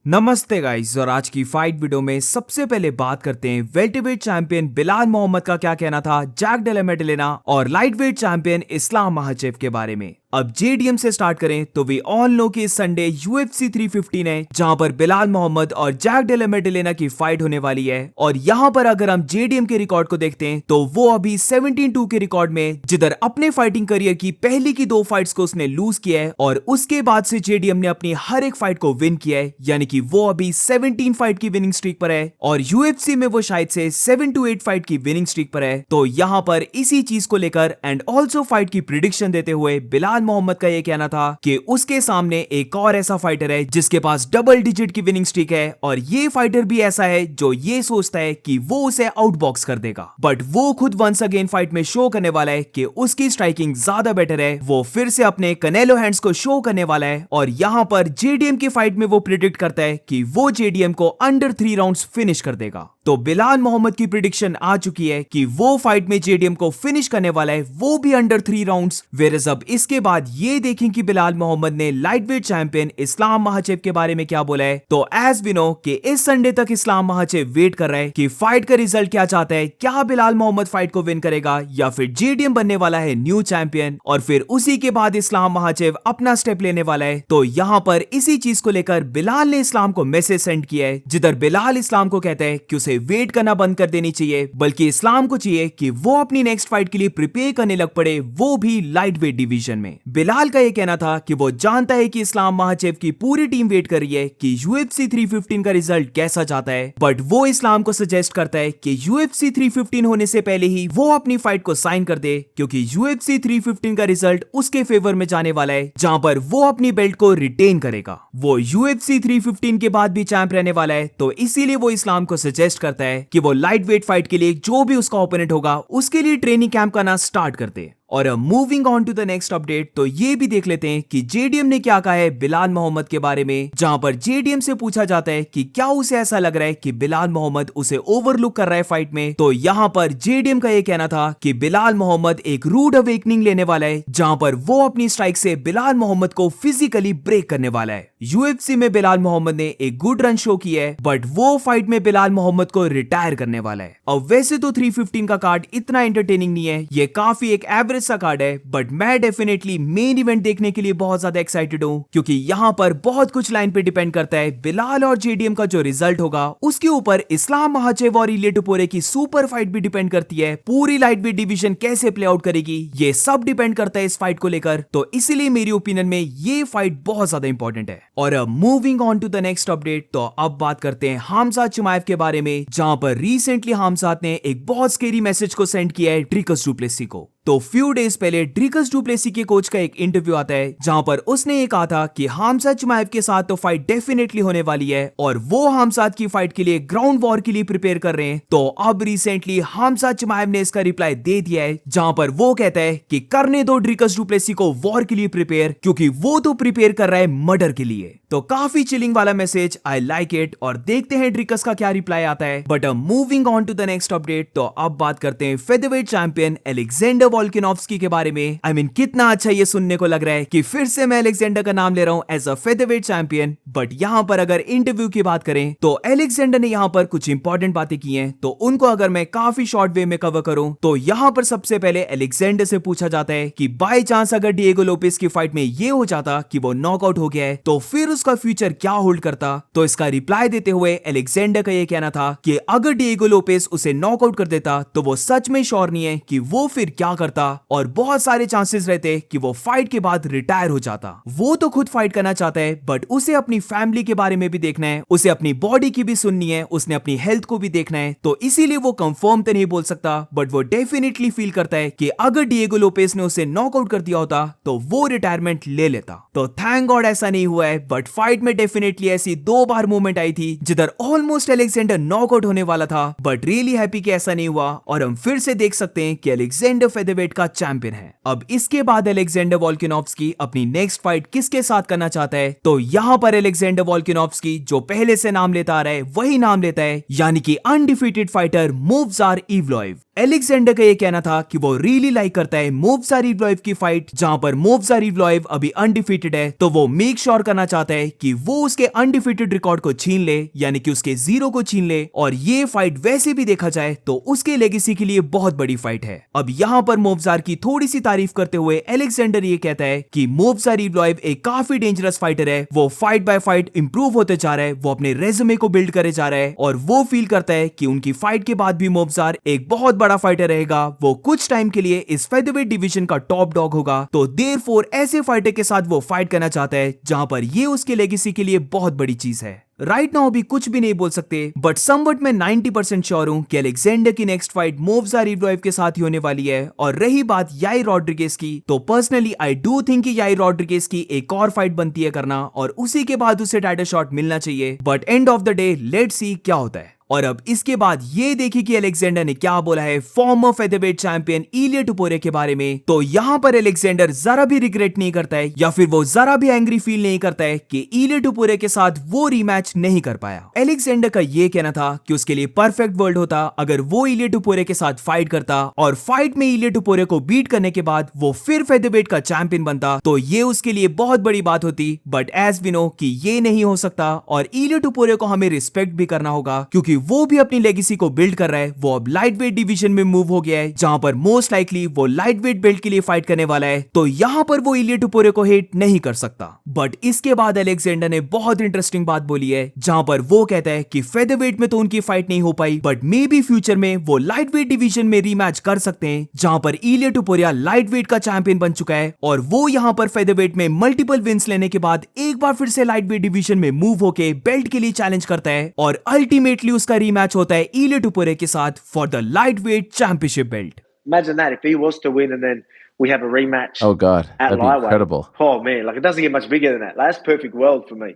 नमस्ते गाइस। और आज की फाइट वीडियो में सबसे पहले बात करते हैं वेल्टरवेट चैंपियन बिलाल मोहम्मद का क्या कहना था जैक डेला मेडेलिना और लाइटवेट चैंपियन इस्लाम महाचेव के बारे में। अब जेडीएम से स्टार्ट करें तो वी ऑल नो कि इस संडे यूएफसी 315 है जहां पर बिलाल मोहम्मद और जैक डेला मेडेलिना की फाइट होने वाली है। और यहां पर अगर हम जेडीएम के रिकॉर्ड को देखते हैं तो वो अभी 17-2 के रिकॉर्ड में, जिधर अपने फाइटिंग करियर की पहली की 2 फाइट्स को उसने लूज किया है और उसके बाद से जेडीएम ने अपनी हर एक फाइट को विन किया है, यानी कि वो अभी 17 फाइट की विनिंग स्ट्रीक पर है और यूएफसी में वो शायद से 7-8 फाइट की विनिंग स्ट्रीक पर है। तो यहां पर इसी चीज को लेकर एंड ऑल्सो फाइट की प्रिडिक्शन देते हुए बिलाल मोहम्मद का यह कहना था कि उसके सामने एक और ऐसा फाइटर है जिसके पास डबल डिजिट की विनिंग स्ट्रीक है और ये फाइटर भी ऐसा है जो ये सोचता है कि वो उसे आउटबॉक्स कर देगा, बट वो खुद वंस अगेन फाइट में शो करने वाला है कि उसकी स्ट्राइकिंग ज्यादा बेटर है। वो फिर से अपने कनेलो हैंड्स को शो करने वाला है और यहां पर जेडीएम की फाइट में वो प्रिडिक्ट करता है कि वो जेडीएम को अंडर 3 राउंड्स फिनिश कर देगा। तो बिलाल मोहम्मद की प्रिडिक्शन आ चुकी है कि वो फाइट में जेडीएम को फिनिश करने वाला है, वो भी अंडर 3 राउंड्स। वेरएज़ अब इसके बाद ये देखें कि बिलाल मोहम्मद ने लाइटवेट चैंपियन इस्लाम महाचेव के बारे में क्या बोला है। तो एज वी नो कि इस संडे तक इस्लाम महाचेव वेट कर रहा है कि फाइट का रिजल्ट क्या चाहता है, क्या बिलाल मोहम्मद फाइट को विन करेगा या फिर जेडीएम बनने वाला है न्यू चैंपियन और फिर उसी के बाद इस्लाम महाचेव अपना स्टेप लेने वाला है। तो यहां पर इसी चीज को लेकर बिलाल ने इस्लाम को मैसेज सेंड किया है, जिधर बिलाल इस्लाम को कहता है कि उसे वेट करना बंद कर देनी चाहिए, बल्कि इस्लाम को चाहिए कि वो अपनी नेक्स्ट फाइट के लिए प्रिपेयर करने लग पड़े, वो भी लाइट वेट डिवीजन में। बिलाल का यह कहना था कि वो जानता है कि इस्लाम महाचेव की पूरी टीम वेट कर रही है कि यूएफसी 315 का रिजल्ट कैसा जाता है, बट वो इस्लाम को सजेस्ट करता है कि यूएफसी 315 होने से पहले ही वो अपनी फाइट को साइन कर दे, क्योंकि यूएफसी 315 का रिजल्ट उसके फेवर में जाने वाला है, जहां पर वो अपनी बेल्ट को रिटेन करेगा। वो यूएफसी 315 के बाद भी चैंप रहने वाला है, तो इसीलिए वो इस्लाम को सजेस्ट करता है कि वो लाइट वेट फाइट के लिए जो भी उसका ओपोनेंट होगा उसके लिए ट्रेनिंग कैंप करना स्टार्ट कर दे। और moving on to the next update, तो ये भी देख लेते हैं कि जेडीएम ने क्या कहा है बिलाल मोहम्मद के बारे में, जहां पर जेडीएम से पूछा जाता है कि क्या उसे ऐसा लग रहा है कि बिलाल मोहम्मद उसे ओवरलुक कर रहा है फाइट में। तो यहां पर जेडीएम का ये कहना था कि बिलाल मोहम्मद एक रूड अवेकनिंग लेने वाला है, जहां पर वो अपनी स्ट्राइक से बिलाल मोहम्मद को फिजिकली ब्रेक करने वाला है। यूएफसी में बिलाल मोहम्मद ने एक गुड रन शो किया है, बट वो फाइट में बिलाल मोहम्मद को रिटायर करने वाला है। अब वैसे तो 315 का कार्ड इतना एंटरटेनिंग नहीं है, ये काफी एक एवरेज सा कार्ड है, बट मैं डेफिनेटली मेन इवेंट देखने के लिए बहुत ज्यादा एक्साइटेड हूं, क्योंकि यहां पर बहुत कुछ लाइन पे डिपेंड करता है। बिलाल और जेडीएम का जो रिजल्ट होगा उसके ऊपर इस्लाम महाचेव और इलिया टुपुरे की सुपर फाइट भी डिपेंड करती है। पूरी लाइट वेट डिवीजन कैसे प्ले आउट करेगी ये सब डिपेंड करता है इस फाइट को लेकर, तो इसीलिए मेरी ओपिनियन में ये फाइट बहुत ज्यादा इंपॉर्टेंट है। और अब moving on to the next update, तो अब बात करते हैं हमजा चिमाएव के बारे में, जहां पर रिसेंटली हमजा ने एक बहुत स्केरी मैसेज को सेंड किया है ड्रिकस डु प्लेसी को। तो फ्यू डेज पहले ड्रिकस डु प्लेसी के कोच का एक इंटरव्यू आता है, जहां पर उसने ये कहा था कि हमजा चिमाएव के साथ तो फाइट डेफिनेटली होने वाली है और वो हमजा की फाइट के लिए ग्राउंड वॉर के लिए प्रिपेयर कर रहे हैं। तो अब रिसेंटली हमजा चिमाएव ने इसका रिप्लाई दे दिया है, जहां पर वो कहता है कि करने दो ड्रिकस डु प्लेसी को वॉर के लिए प्रिपेयर, क्योंकि वो तो प्रिपेयर कर रहा है मर्डर के लिए। तो काफी चिलिंग वाला मैसेज, आई लाइक इट। और देखते हैं ड्रिकस का क्या रिप्लाई आता है। But moving on to the next update, तो अब बात करते हैं फेदरवेट चैंपियन अलेक्जेंडर वोल्कानोव्स्की के बारे में। आई मीन कितना अच्छा ये सुनने को लग रहा है कि फिर से मैं अलेक्जेंडर का नाम ले रहा हूं एज अ फेदरवेट चैंपियन। बट यहां पर अगर इंटरव्यू की बात करें तो अलेक्जेंडर ने यहां पर कुछ इंपॉर्टेंट बातें की हैं, तो उनको अगर मैं काफी शॉर्ट वे में कवर करूं तो यहां पर सबसे पहले अलेक्जेंडर से पूछा जाता है कि बाय चांस अगर डिएगो लोपेस की फाइट में ये हो जाता कि वो नॉकआउट हो गया है तो फिर उसका फ्यूचर क्या होल्ड करता। तो इसका रिप्लाई देते हुए अलेक्जेंडर का ये कहना था कि अगर डिएगो लोपेस उसे नॉकआउट कर देता तो वो सच में श्योर नहीं है कि वो फिर क्या करता और बहुत सारे चांसेस रहते कि वो फाइट के बाद रिटायर हो जाता। वो तो खुद फाइट करना चाहता है, बट उसे अपनी फैमिली के बारे में भी देखना है, उसे अपनी बॉडी की भी सुननी है, उसने अपनी हेल्थ को भी देखना है। तो इसीलिए वो कंफर्म तो नहीं बोल सकता, बट वो डेफिनेटली फील करता है कि अगर डिएगो लोपेस ने उसे नॉकआउट कर दिया होता तो वो रिटायरमेंट ले लेता। तो थैंक गॉड ऐसा नहीं हुआ है, बट फाइट में डेफिनेटली ऐसी 2 बार मूवमेंट आई थी जिधर ऑलमोस्ट अलेक्जेंडर नॉकआउट होने वाला था, बट रियली हैप्पी कि ऐसा नहीं हुआ। और हम फिर से देख सकते हैं कि अलेक्जेंडर फेदरवेट फेदरवेट का चैंपियन है। अब इसके बाद अलेक्जेंडर वोल्कानोव्स्की अपनी नेक्स्ट फाइट किसके साथ करना चाहता है, तो यहाँ पर अलेक्जेंडर वोल्कानोव्स्की जो पहले से नाम लेता आ रहा है वही नाम लेता है, यानी कि अनडिफीटेड फाइटर मोवज़ार इवलोएव। अलेक्जेंडर का ये कहना था कि वो रियली लाइक करता है मोवज़ार इवलोएव की फाइट, जहां पर मोवज़ार इवलोएव अभी अनडिफीटेड है, तो वो मेक श्योर करना चाहता है कि वो उसके अनडिफीटेड रिकॉर्ड को छीन ले, यानी कि उसके जीरो को छीन ले। और ये फाइट वैसे भी देखा जाए तो उसके लेगेसी के लिए बहुत बड़ी फाइट है। अब यहाँ पर मोवज़ार की थोड़ी सी तारीफ करते हुए अलेक्जेंडर ये कहता है कि मोवज़ार इवलोएव एक काफी डेंजरस फाइटर है, वो फाइट बाय फाइट इंप्रूव होते जा रहा है, वो अपने रेज्यूमे को बिल्ड करे जा रहा है, और वो फील करता है कि उनकी फाइट के बाद भी मोवज़ार एक बहुत बड़ा फाइटर रहेगा, वो कुछ टाइम के लिए इस फेदरवेट डिवीजन का टॉप डॉग होगा। तो देयरफॉर ऐसे फाइटर के साथ वो फाइट करना चाहता है जहां पर ये उसके लेगेसी के लिए बहुत बड़ी चीज है। राइट नाउ अभी कुछ भी नहीं बोल सकते, बट समवट मैं 90% श्योर हूं कि अलेक्जेंडर की नेक्स्ट फाइट मोवज़ार इवलोएव के साथ ही होने वाली है। और रही बात याइर रॉड्रिगेज की, तो पर्सनली आई डू थिंक कि याइर रॉड्रिगेज की एक और फाइट बनती है करना, और उसी के बाद उसे टाइटल शॉट मिलना चाहिए। But end of the day let's see क्या होता है। और अब इसके बाद ये देखिए कि अलेक्जेंडर ने क्या बोला है फॉर्मर फेदरवेट चैंपियन इलिया टुपुरे के बारे में। तो यहाँ पर अलेक्जेंडर जरा भी रिग्रेट नहीं करता है, या फिर वो जरा भी एंग्री फील नहीं करता है कि इलिया टुपुरे के साथ वो रीमैच नहीं कर पाया। अलेक्जेंडर का ये कहना था कि उसके लिए परफेक्ट वर्ल्ड होता अगर वो इलिया टुपुरे के साथ फाइट करता, और फाइट में इलिया टुपुरे को बीट करने के बाद वो फिर फेदरवेट का चैंपियन बनता, तो ये उसके लिए बहुत बड़ी बात होती। बट एज वी नो कि ये नहीं हो सकता, और इलिया टुपुरे को हमें रिस्पेक्ट भी करना होगा, क्योंकि वो भी अपनी लेगेसी को बिल्ड कर रहा है। वो अब लाइट वेट डिवीजन में मूव हो गया है, जहां पर मोस्ट लाइकली वो लाइट वेट बेल्ट के लिए फाइट करने वाला है। तो यहां पर वो इलिया टुपुरे को हिट नहीं कर सकता। बट इसके बाद अलेक्जेंडर ने बहुत इंटरेस्टिंग बात बोली है, जहां पर वो कहता है कि फेदरवेट में तो उनकी फाइट नहीं हो पाई, बट मे बी फ्यूचर में वो लाइट वेट डिवीजन में रीमैच कर सकते हैं, जहां पर इलिया टुपुरे लाइट वेट का चैंपियन बन चुका है, और वो यहां पर फेदरवेट में मल्टीपल विंस लेने के बाद एक बार फिर से लाइट वेट डिवीजन में मूव होके बेल्ट के लिए चैलेंज करता है, और अल्टीमेटली उसका रीमैच होता है इलिया टुपुरे के साथ for the lightweight championship belt. Imagine that if he was to win and then we have a rematch. Oh God, at that'd be lightweight. incredible. Oh man, like it doesn't get much bigger than that. Like, that's perfect world for me.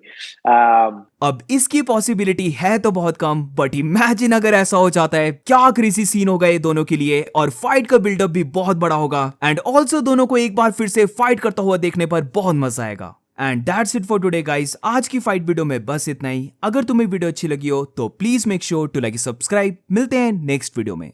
अब इसकी possibility है तो बहुत कम, but imagine अगर ऐसा हो जाता है, क्या क्रेजी सीन होगा ये दोनों के लिए, और फाइट का बिल्डअप भी बहुत बड़ा होगा, एंड ऑल्सो दोनों को एक बार फिर से फाइट करता हुआ देखने पर बहुत मजा आएगा। And that's it for today guys. आज की फाइट वीडियो में बस इतना ही। अगर तुम्हें वीडियो अच्छी लगी हो तो please make sure to like subscribe. मिलते हैं नेक्स्ट वीडियो में।